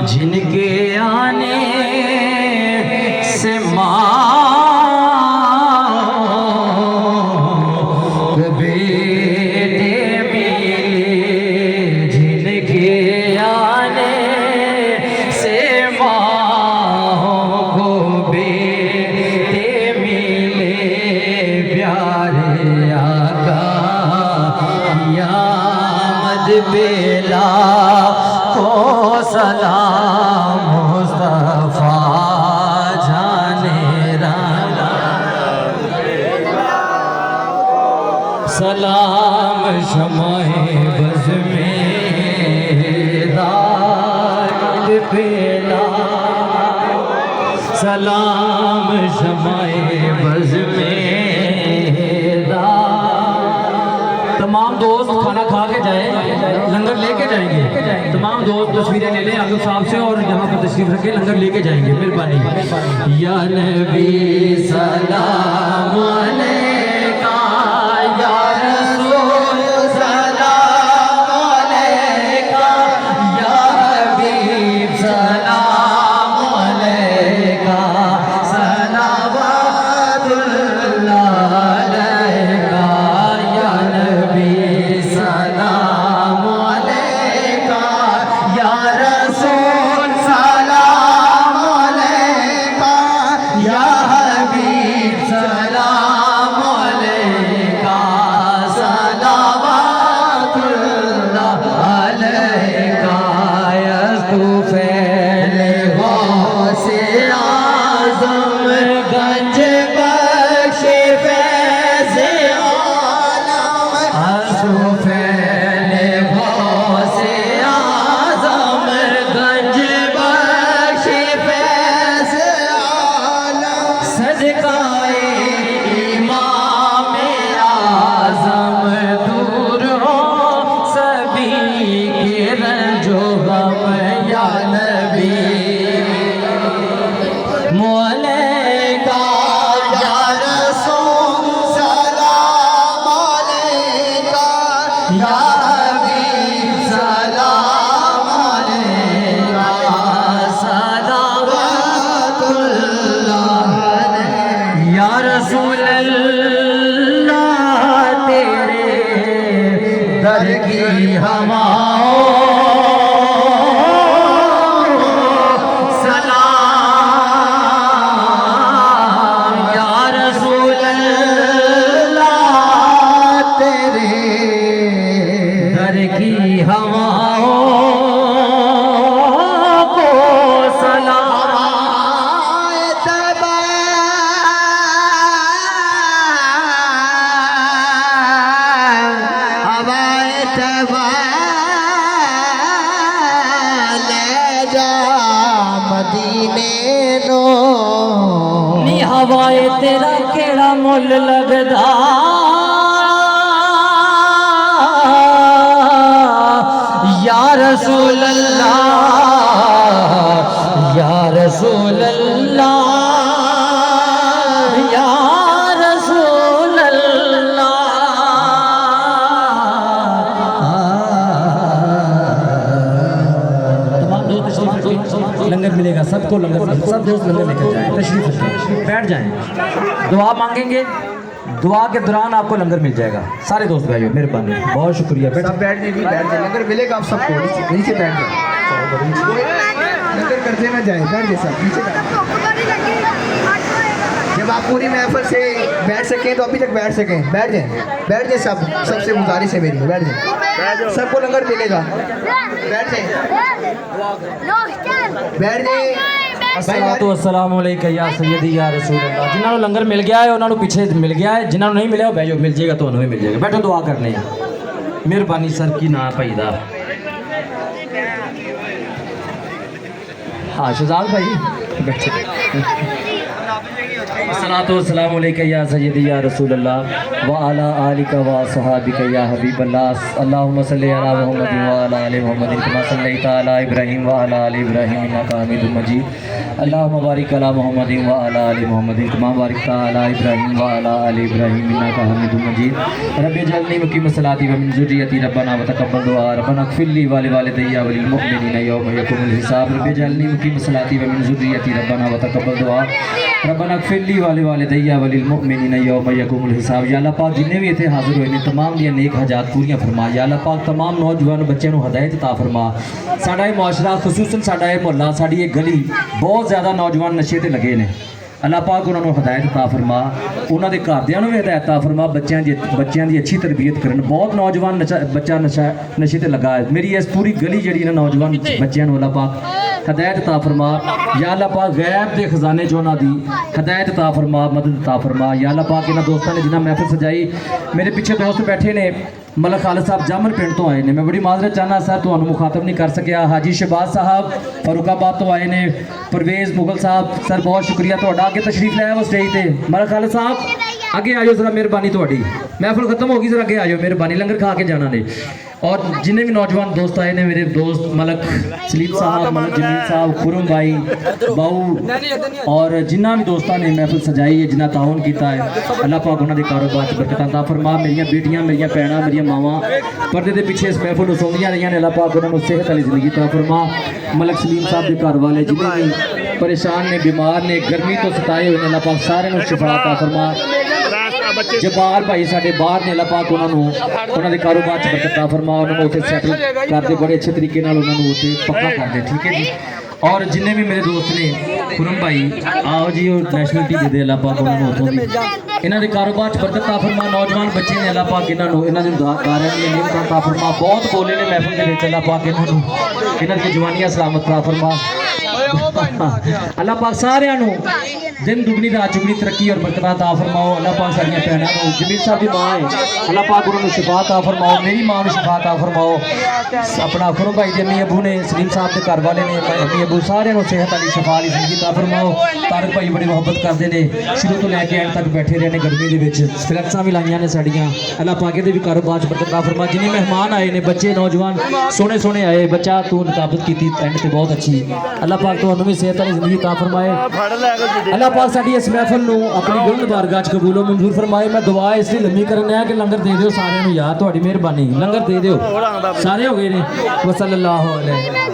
جن کے آنے سے ماں کو بیٹے ملے، جن کے آنے سے ماں کو بیٹے ملے، پیارے آقا کی آمد بیلا کو سلام، مصطفیٰ جانے رانا سلام، شمع بز میں داغ پیلا سلام، شمع بز میں داغ۔ تمام دوست کھانا کھا کے جائیں، لنگر لے کے جائیں گے، تمام دوست تصویریں لے لیں آگے صاحب سے اور یہاں پر تشریف رکھیں، لنگر لے کے جائیں گے، مہربانی۔ یا نبی سلام علیکہ، یا رسول سلام علیکہ، یا حبیب سلام علیکہ، صلوات اللہ علیکہ، یا نبی سلام علیکہ، یا رسول سلام علیکہ، یا حبیب سلام علیکہ، صلوات اللہ علیکہ، یستوفیل غوث اعظم گنج بخش فیض عالم، یستوفیل غوث اعظم گنج بخش فیض عالم، صدقائے امام اعظم دور ہو سبھی کے رنج و غم، یا نبی مولیکا، یا رسول سلام علیکہ، یا حبیب سلام علیکہ، صلوات اللہ علیکہ، یا رسول اللہ تیرے در کی سلام، یا رسول اللہ تیرے در کی ہواؤں کو سلام، ہوائے طیبہ لے جا مدینے نو، نی ہوائے تیرا کیڑا مل لگدا، یا رسول اللہ، یا رسول اللہ، یا رسول اللہ۔ تمام دوست تشریف رکھیں، لنگر ملے گا سب کو، لنگر ملے گا، سب دوست لنگر لے کر جائیں، تشریف رکھیں، بیٹھ جائیں، دعا مانگیں گے، دعا کے دوران آپ کو لنگر مل جائے گا۔ سارے دوست بھائیو مہربانی، بہت شکریہ، بیٹھ سب بیٹھ جائیں جی، بیٹھ جائیں، لنگر ملے گا آپ سب کو، نیچے بیٹھ جائیں، لنگر کرتے نہ جائیں، بیٹھ جائیں سب نیچے بیٹھ جائیں۔ جب آپ پوری محفل سے بیٹھ سکیں تو ابھی تک بیٹھ سکیں، بیٹھ جائیں، بیٹھ جائیں، سب سے گزارش ہے میری، بیٹھ جائیں، سب کو لنگر ملے گا، بیٹھ جائیں، بیٹھ جائیں۔ السلام علیکم یا سیدی یا رسول اللہ۔ جنہوں نے لنگر مل گیا ہے انہوں نے پیچھے مل گیا ہے، جنہوں نے نہیں ملیا وہ بھیجو، مل جائے گا تو انہوں نے مل جائے گا۔ بیٹھو دعا کرنے ہیں، مہربانی سر کی نا پیدا۔ ہاں شہزاد بھائی بیٹھے۔ الصلاۃ والسلام علیکم یا سیدی یا رسول اللہ۔ وعلى آلك وصحابك يا حبيب الله اللهم صل على محمد وعلى آل محمد كما صليت على إبراهيم وعلى آل إبراهيم إنك حميد مجيد اللهم بارك على محمد وعلى آل محمد كما باركت على إبراهيم وعلى آل إبراهيم إنك حميد مجيد رب اجعلني مقيم الصلاة ومن ذريتي ربنا وتقبل دعاء ربنا اغفر لي ولوالدي وللمؤمنين يوم يقوم الحساب رب اجعلني مقيم الصلاة ومن ذريتي ربنا وتقبل دعاء ربنا اغفر لي ولوالدي وللمؤمنین یوم یقوم الحساب یا اللہ پاک جننے بھی اتنے حاضر ہوئے نے تمام دیا نیک حاجات پوریاں فرما یا اللہ پاک تمام نوجوان بچوں کو ہدایت عطا فرما ساڈا یہ معاشرہ خصوصاً ساڈا یہ محلہ ساڈی یہ گلی بہت زیادہ نوجوان نشے تے لگے نے اللہ پاک انہوں نے ہدایت عطا فرما انہوں نے گھردیاں نوں بھی ہدایت عطا فرما بچیاں دی اچھی تربیت کرن بہت نوجوان بچہ نشے تے لگا ہے میری اس پوری گلی جڑی نا نوجوان بچیاں نوں اللہ پاک ہدایت عطا فرما یا اللہ پاک غیب دے خزانے جو نہ دی ہدایت عطا فرما مدد عطا فرما یا اللہ پاک انہاں دوستاں نے جنہاں محفل سجائی میرے پیچھے دوست بیٹھے نے ملک خالد صاحب جامن پنڈ تو آئے نے میں بڑی معذرت چاہنا سر تو مخاطب نہیں کر سکیا حاجی شہباز صاحب فاروق آباد تو آئے نے پرویز مغل صاحب سر بہت شکریہ تہاڈا اگے تشریف لے آئے اسٹیج تے ملک خالد صاحب اگے آ جاؤ ذرا مہربانی تہاڈی محفل ختم ہوگی ذرا اگے آ جاؤ مہربانی لنگر کھا کے جانا نے اور جنہیں بھی نوجوان دوست آئے نے میرے دوست ملک سلیم صاحب ملک جمیل صاحب خرم بھائی باؤ اور جنہ بھی دوستان نے محفل سجائی ہے جنہ تعاون کیتا ہے اللہ پاک انہوں نے کاروبار برکت عطا فرما میری بیٹیاں میری بھیناں میری ماواں پردے دے پیچھے اس محفل سوندیاں رہیاں نے اللہ پاک انہوں نے صحت والی زندگی عطا فرما ملک سلیم صاحب کے گھر والے جنہیں بھی پریشان نے بیمار نے گرمی تو ستائے ہوئے اللہ پاک سارے نوں شفا عطا فرما جبار بھائی ساڈے باہر نے اللہ پاک انہوں نے کاروبار برکت عطا فرما انہوں نے اتنے سیٹل کرتے بڑے اچھے طریقے نال انہوں نے اتنے پکا کر دے ٹھیک ہے جی اور جنہیں بھی میرے دوست نے خرم بھائی آؤ جی اور نیشنلٹی دے دے اللہ پاک انہوں نے اتوں دی انہوں نے کاروبار برکت عطا فرما نوجوان بچے نے اللہ پاک انہوں نے دعاکاریں نے نعمت عطا فرما بہت بولے نے محفل دے وچ اللہ پاک انہوں کی جوانیاں سلامت عطا فرما اللہ پاک سارے دن دگنی رات چگنی ترقی اور برکت عطا فرماؤ اللہ پاک ساریاں بھیناں نوں جمیل صاحب دی ماں ہے اللہ پاک انہوں نے شفا عطا فرماؤ میری ماں نوں شفا عطا فرماؤ اپنا خرم بھائی دے امی ابو نے سلیم صاحب دے گھر والے نے امی ابو سارے نوں صحت والی شفا والی زندگی عطا فرماؤ طارق بھائی بڑی محبت کرتے ہیں شروع تو لے کے اینڈ تک بیٹھے رہے نے گرمی دے وچ فلیکساں بھی لائیاں نے ساڈیاں اللہ پاک دے بھی کاروبار برکت عطا فرما جنہیں مہمان آئے نے بچے نوجوان سونے سونے آئے بچہ تو نتابت کیتی اینڈ تے بہت اچھی اللہ پاک تانوں بھی صحت والی زندگی عطا فرمائے اللہ پاک ساڈی اس محفل نو اپنی گلد بارگاہ چ قبول و منظور فرمائے میں دعا اس لیے لمبی کرنے ہے کہ لنگر دے دیو سارے نو یار تہاڈی مہربانی لنگر دے دیو سارے ہو گئے نے وصلی اللہ علیہ